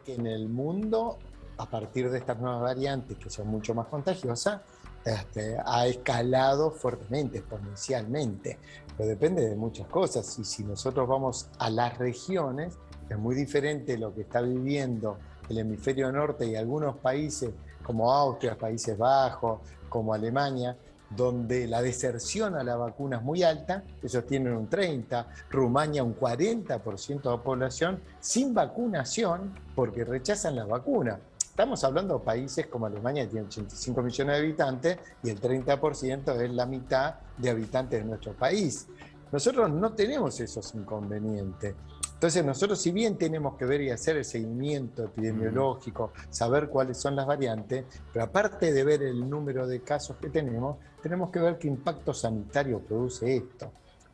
que en el mundo, a partir de estas nuevas variantes que son mucho más contagiosas, ha escalado fuertemente, exponencialmente. Pero depende de muchas cosas. Y si nosotros vamos a las regiones, es muy diferente lo que está viviendo el hemisferio norte y algunos países como Austria, Países Bajos, como Alemania, donde la deserción a la vacuna es muy alta. Ellos tienen un 30%, Rumania un 40% de la población sin vacunación porque rechazan la vacuna. Estamos hablando de países como Alemania, que tiene 85 millones de habitantes, y el 30% es la mitad de habitantes de nuestro país. Nosotros no tenemos esos inconvenientes. Entonces nosotros, si bien tenemos que ver y hacer el seguimiento epidemiológico, saber cuáles son las variantes, pero aparte de ver el número de casos que tenemos que ver qué impacto sanitario produce esto.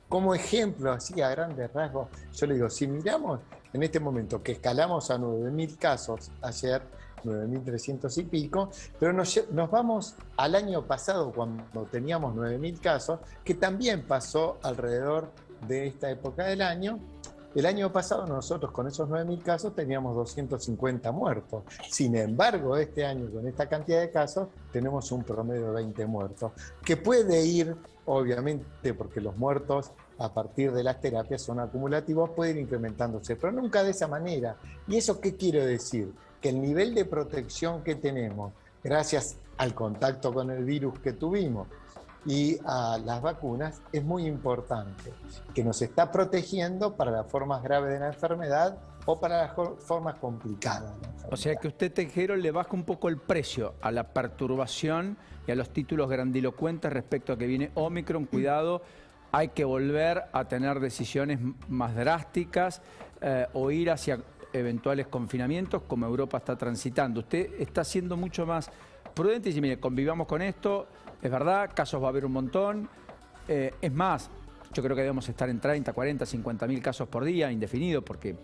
Como ejemplo, así a grandes rasgos, yo le digo, si miramos en este momento que escalamos a 9.000 casos ayer, 9.300 y pico, pero nos vamos al año pasado cuando teníamos 9.000 casos, que también pasó alrededor de esta época del año. El año pasado nosotros con esos 9.000 casos teníamos 250 muertos. Sin embargo, este año con esta cantidad de casos tenemos un promedio de 20 muertos, que puede ir, obviamente, porque los muertos a partir de las terapias son acumulativos, puede ir incrementándose, pero nunca de esa manera. ¿Y eso qué quiero decir? Que el nivel de protección que tenemos, gracias al contacto con el virus que tuvimos y a las vacunas, es muy importante, que nos está protegiendo para las formas graves de la enfermedad o para las formas complicadas de la enfermedad. O sea que usted, Tejero, le baja un poco el precio a la perturbación y a los títulos grandilocuentes respecto a que viene Omicron. Cuidado, hay que volver a tener decisiones más drásticas o ir hacia eventuales confinamientos como Europa está transitando. Usted está siendo mucho más prudente y dice, mire, convivamos con esto, es verdad, casos va a haber un montón. Es más, yo creo que debemos estar en 30, 40, 50 mil casos por día, indefinido, porque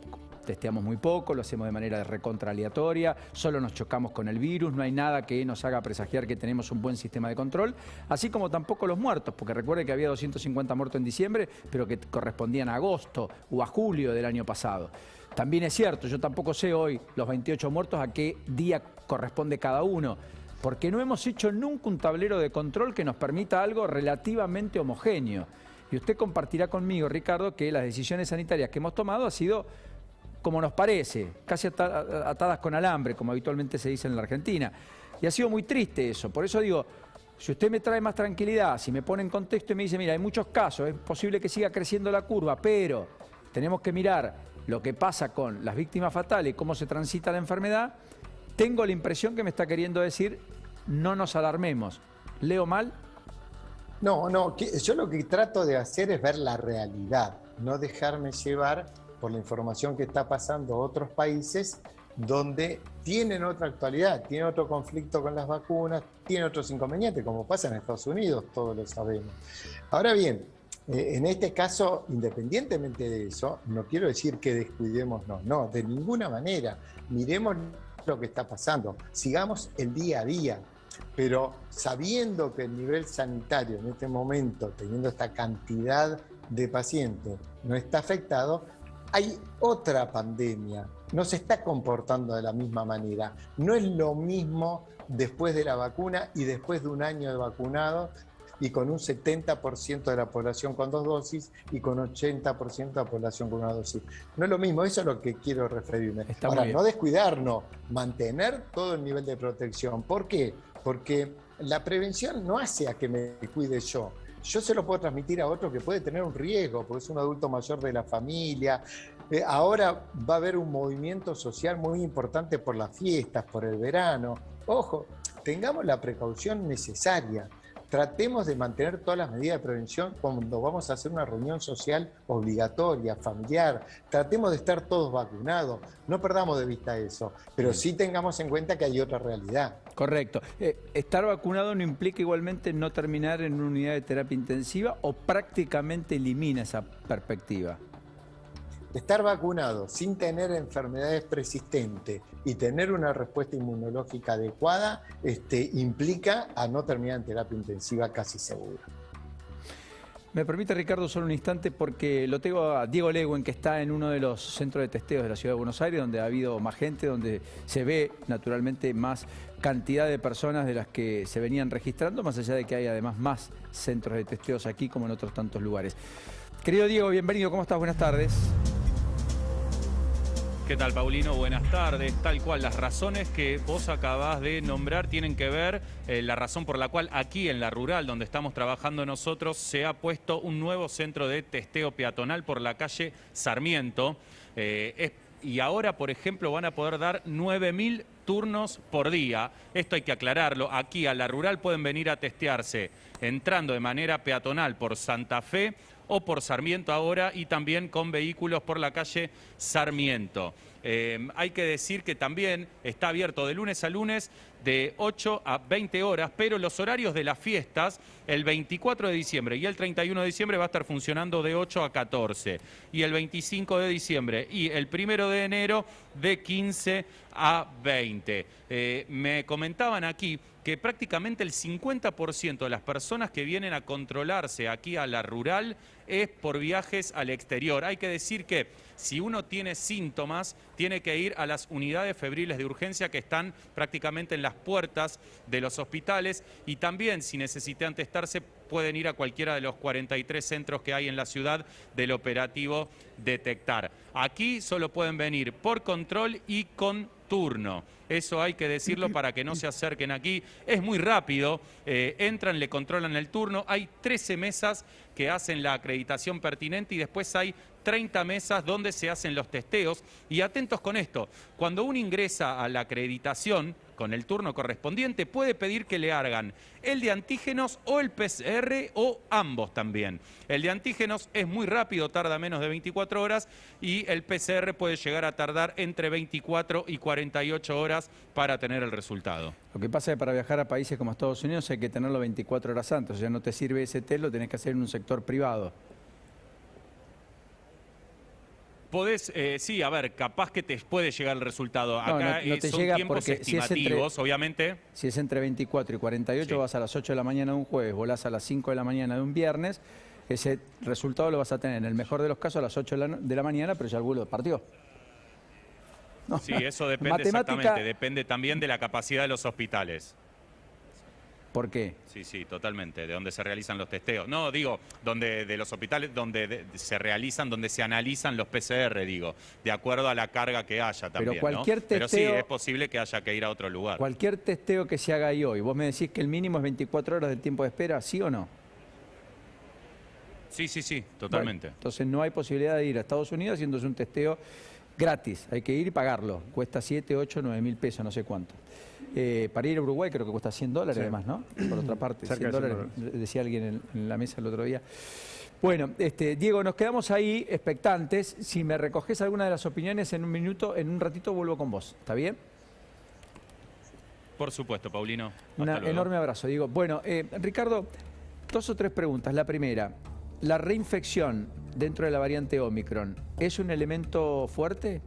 testeamos muy poco, lo hacemos de manera recontra aleatoria, solo nos chocamos con el virus, no hay nada que nos haga presagiar que tenemos un buen sistema de control, así como tampoco los muertos, porque recuerde que había 250 muertos en diciembre, pero que correspondían a agosto o a julio del año pasado. También es cierto, yo tampoco sé hoy los 28 muertos a qué día corresponde cada uno, porque no hemos hecho nunca un tablero de control que nos permita algo relativamente homogéneo. Y usted compartirá conmigo, Ricardo, que las decisiones sanitarias que hemos tomado han sido como nos parece, casi atadas con alambre, como habitualmente se dice en la Argentina. Y ha sido muy triste eso. Por eso digo, si usted me trae más tranquilidad, si me pone en contexto y me dice, mira, hay muchos casos, es posible que siga creciendo la curva, pero tenemos que mirar lo que pasa con las víctimas fatales y cómo se transita la enfermedad, tengo la impresión que me está queriendo decir, no nos alarmemos. ¿Leo mal? No, yo lo que trato de hacer es ver la realidad, no dejarme llevar por la información que está pasando a otros países donde tienen otra actualidad, tienen otro conflicto con las vacunas, tienen otros inconvenientes, como pasa en Estados Unidos, todos lo sabemos. Ahora bien, en este caso, independientemente de eso, no quiero decir que descuidémonos, no, de ninguna manera. Miremos lo que está pasando, sigamos el día a día, pero sabiendo que el nivel sanitario en este momento, teniendo esta cantidad de pacientes, no está afectado, hay otra pandemia, no se está comportando de la misma manera. No es lo mismo después de la vacuna y después de un año de vacunado y con un 70% de la población con 2 dosis y con 80% de la población con 1 dosis. No es lo mismo, eso es lo que quiero referirme. Ahora, no descuidarnos, mantener todo el nivel de protección. ¿Por qué? Porque la prevención no hace a que me cuide yo. Yo se lo puedo transmitir a otro que puede tener un riesgo, porque es un adulto mayor de la familia. Ahora va a haber un movimiento social muy importante por las fiestas, por el verano. Ojo, tengamos la precaución necesaria. Tratemos de mantener todas las medidas de prevención cuando vamos a hacer una reunión social obligatoria, familiar. Tratemos de estar todos vacunados. No perdamos de vista eso, pero sí tengamos en cuenta que hay otra realidad. Correcto. ¿Estar vacunado no implica igualmente no terminar en una unidad de terapia intensiva o prácticamente elimina esa perspectiva? Estar vacunado sin tener enfermedades persistentes y tener una respuesta inmunológica adecuada implica a no terminar en terapia intensiva casi seguro. Me permite, Ricardo, solo un instante, porque lo tengo a Diego Leguen, que está en uno de los centros de testeos de la Ciudad de Buenos Aires, donde ha habido más gente, donde se ve naturalmente más cantidad de personas de las que se venían registrando, más allá de que hay además más centros de testeos aquí como en otros tantos lugares. Querido Diego, bienvenido, ¿cómo estás? Buenas tardes. ¿Qué tal, Paulino? Buenas tardes. Tal cual, las razones que vos acabás de nombrar tienen que ver, la razón por la cual aquí en la rural, donde estamos trabajando nosotros, se ha puesto un nuevo centro de testeo peatonal por la calle Sarmiento. Y ahora, por ejemplo, van a poder dar 9.000 turnos por día. Esto hay que aclararlo. Aquí a la rural pueden venir a testearse entrando de manera peatonal por Santa Fe o por Sarmiento ahora, y también con vehículos por la calle Sarmiento. Hay que decir que también está abierto de lunes a lunes de 8 a 20 horas, pero los horarios de las fiestas, el 24 de diciembre y el 31 de diciembre va a estar funcionando de 8 a 14, y el 25 de diciembre y el 1 de enero de 15 a 20. Me comentaban aquí que prácticamente el 50% de las personas que vienen a controlarse aquí a la rural es por viajes al exterior. Hay que decir que si uno tiene síntomas, tiene que ir a las unidades febriles de urgencia que están prácticamente en las puertas de los hospitales, y también si necesitan testarse pueden ir a cualquiera de los 43 centros que hay en la ciudad del operativo Detectar. Aquí solo pueden venir por control y con turno. Eso hay que decirlo para que no se acerquen aquí. Es muy rápido, entran, le controlan el turno. Hay 13 mesas que hacen la acreditación pertinente y después hay 30 mesas donde se hacen los testeos. Y atentos con esto, cuando uno ingresa a la acreditación con el turno correspondiente, puede pedir que le hagan el de antígenos o el PCR o ambos también. El de antígenos es muy rápido, tarda menos de 24 horas, y el PCR puede llegar a tardar entre 24 y 48 horas para tener el resultado. Lo que pasa es que para viajar a países como Estados Unidos hay que tenerlo 24 horas antes, o sea, no te sirve ese test, lo tenés que hacer en un sector privado. Podés, sí, a ver, capaz que te puede llegar el resultado. Acá no te son llega tiempos porque estimativos, obviamente. Si es entre 24 y 48, sí. Vas a las 8 de la mañana de un jueves, volás a las 5 de la mañana de un viernes, ese resultado lo vas a tener en el mejor de los casos a las 8 de la mañana, pero ya el vuelo partió. No. Sí, eso depende exactamente, depende también de la capacidad de los hospitales. ¿Por qué? Sí, sí, totalmente, de donde se realizan los testeos. No, digo, de los hospitales donde se realizan, donde se analizan los PCR, digo, de acuerdo a la carga que haya también, pero cualquier testeo, pero sí, es posible que haya que ir a otro lugar. Cualquier testeo que se haga ahí hoy, vos me decís que el mínimo es 24 horas del tiempo de espera, ¿sí o no? Sí, sí, sí, totalmente. Bueno, entonces no hay posibilidad de ir a Estados Unidos haciéndose un testeo gratis, hay que ir y pagarlo, cuesta 7, 8, 9 mil pesos, no sé cuánto. Para ir a Uruguay creo que cuesta $100 sí. Además, ¿no? Por otra parte, $100, decía alguien en la mesa el otro día. Bueno, Diego, nos quedamos ahí expectantes. Si me recoges alguna de las opiniones en un minuto, en un ratito vuelvo con vos, ¿está bien? Por supuesto, Paulino. Un enorme abrazo, Diego. Bueno, Ricardo, 2 o 3 preguntas. La primera, ¿la reinfección dentro de la variante Omicron es un elemento fuerte?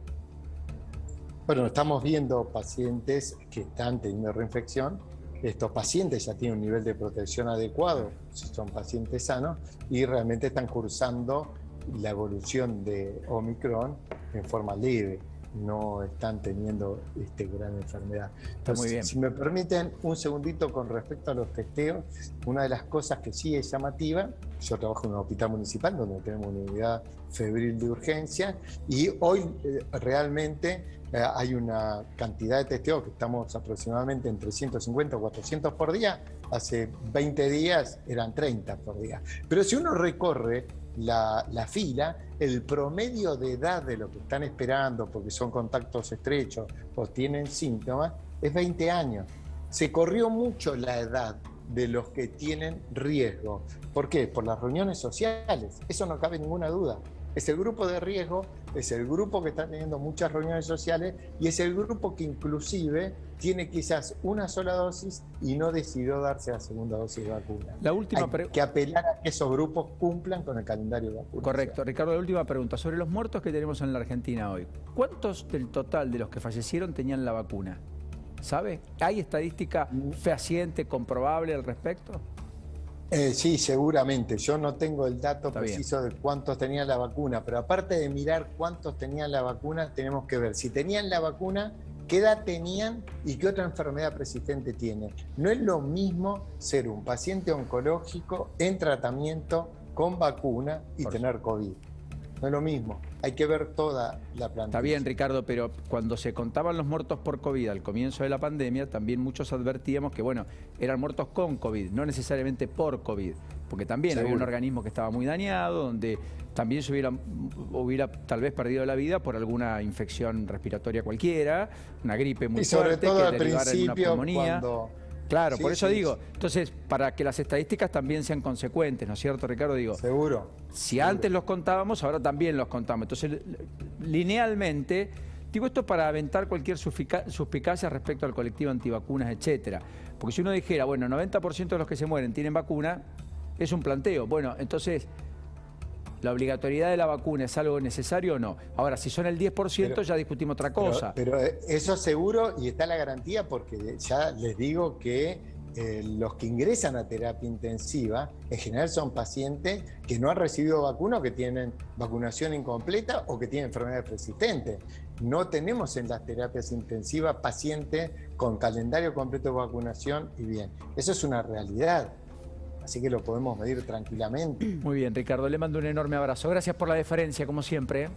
Bueno, estamos viendo pacientes que están teniendo reinfección. Estos pacientes ya tienen un nivel de protección adecuado, son pacientes sanos y realmente están cursando la evolución de Omicron en forma leve. No están teniendo gran enfermedad. Entonces, muy bien. Si me permiten un segundito con respecto a los testeos, una de las cosas que sí es llamativa, yo trabajo en un hospital municipal donde tenemos una unidad febril de urgencia y hoy realmente hay una cantidad de testeos que estamos aproximadamente entre 150 o 400 por día. Hace 20 días eran 30 por día. Pero si uno recorre la fila, el promedio de edad de lo que están esperando, porque son contactos estrechos o tienen síntomas, es 20 años. Se corrió mucho la edad de los que tienen riesgo. ¿Por qué? Por las reuniones sociales. Eso no cabe ninguna duda. Es el grupo de riesgo, es el grupo que está teniendo muchas reuniones sociales y es el grupo que inclusive tiene quizás una sola dosis y no decidió darse la segunda dosis de vacuna. La última Hay que apelar a que esos grupos cumplan con el calendario de vacunación. Correcto. Ricardo, la última pregunta. Sobre los muertos que tenemos en la Argentina hoy, ¿cuántos del total de los que fallecieron tenían la vacuna? ¿Sabe? ¿Hay estadística fehaciente, comprobable al respecto? Sí, seguramente. Yo no tengo el dato Está preciso de cuántos tenían la vacuna, pero aparte de mirar cuántos tenían la vacuna, tenemos que ver si tenían la vacuna, qué edad tenían y qué otra enfermedad persistente tienen. No es lo mismo ser un paciente oncológico en tratamiento con vacuna y tener COVID. No es lo mismo. Hay que ver toda la plantilla. Está bien, Ricardo, pero cuando se contaban los muertos por COVID al comienzo de la pandemia, también muchos advertíamos que, bueno, eran muertos con COVID, no necesariamente por COVID, porque también había un organismo que estaba muy dañado, donde también se hubiera tal vez perdido la vida por alguna infección respiratoria cualquiera, una gripe muy fuerte que derivara en una pulmonía. Claro, por eso digo, entonces, para que las estadísticas también sean consecuentes, ¿no es cierto, Ricardo? Digo, seguro. Si antes los contábamos, ahora también los contamos. Entonces, linealmente, digo esto para aventar cualquier suspicacia respecto al colectivo antivacunas, etcétera. Porque si uno dijera, bueno, 90% de los que se mueren tienen vacuna, es un planteo. Bueno, entonces, ¿la obligatoriedad de la vacuna es algo necesario o no? Ahora, si son el 10%, ya discutimos otra cosa. Pero eso seguro, y está la garantía, porque ya les digo que los que ingresan a terapia intensiva, en general son pacientes que no han recibido vacuna o que tienen vacunación incompleta o que tienen enfermedades persistentes. No tenemos en las terapias intensivas pacientes con calendario completo de vacunación y bien. Eso es una realidad. Así que lo podemos medir tranquilamente. Muy bien, Ricardo, le mando un enorme abrazo. Gracias por la deferencia, como siempre.